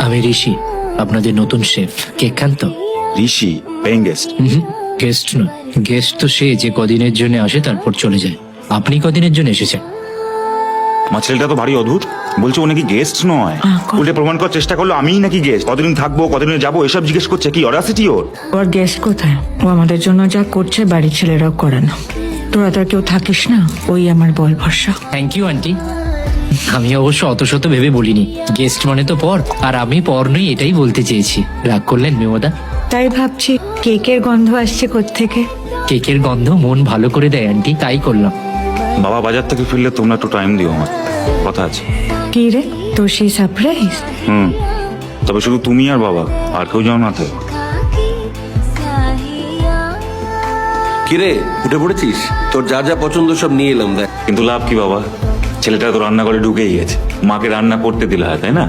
আমি ঋষি, আপনাদের নতুন শেফ। কেক খান তো? ঋষি পেইং গেস্ট? গেস্ট নয়, গেস্ট তো সে যে কদিনের জন্য আসে তারপর চলে যায়। আপনি কদিনের জন্য এসেছেন? আমার ছেলেটা তো ভারী অদ্ভুত, বলছে ও নাকি গেস্ট নয়, উল্টে প্রমাণ করার চেষ্টা করলো আমিই নাকি গেস্ট। কতদিন থাকবো, কতদিন যাবো, এসব জিজ্ঞেস করছে। কি অরাসিটি ওর! ওর গেস্ট কোথায়? ও আমাদের জন্য যা করছে বাড়ির ছেলেরাও করে না। তোরা তো আর কেউ থাকিস না, ওই আমার বল ভরসা। Thank you aunty. আমি অবশ্য অত শত ভেবে বলিনি, গেস্ট মানে তো পর, আর আমি পর নই এটাই বলতে চেয়েছি। রাগ করলেন মেমোদা? তাই ভাবছি কেকের গন্ধ আসছে কোত্থেকে। কেকের গন্ধ মন ভালো করে দেয় আন্টি, তাই করলাম। বাবা বাজার থেকে ফিরলে তোমরা একটু টাইম দিও, আমার কথা আছে। কি রে তোর সেই সারপ্রাইজ? তবে শুধু তুমি আর বাবা, আর কেউ যেন না থাকে। কিরে উঠে পড়েছিস? তোর যা যা পছন্দ সব নিয়ে এলাম দেখ। কিন্তু লাভ কি বাবা, ছেলেটা তো রান্নাঘরে ঢুকেই গেছে, মাকে রান্না করতে দিলে হয়, তাই না?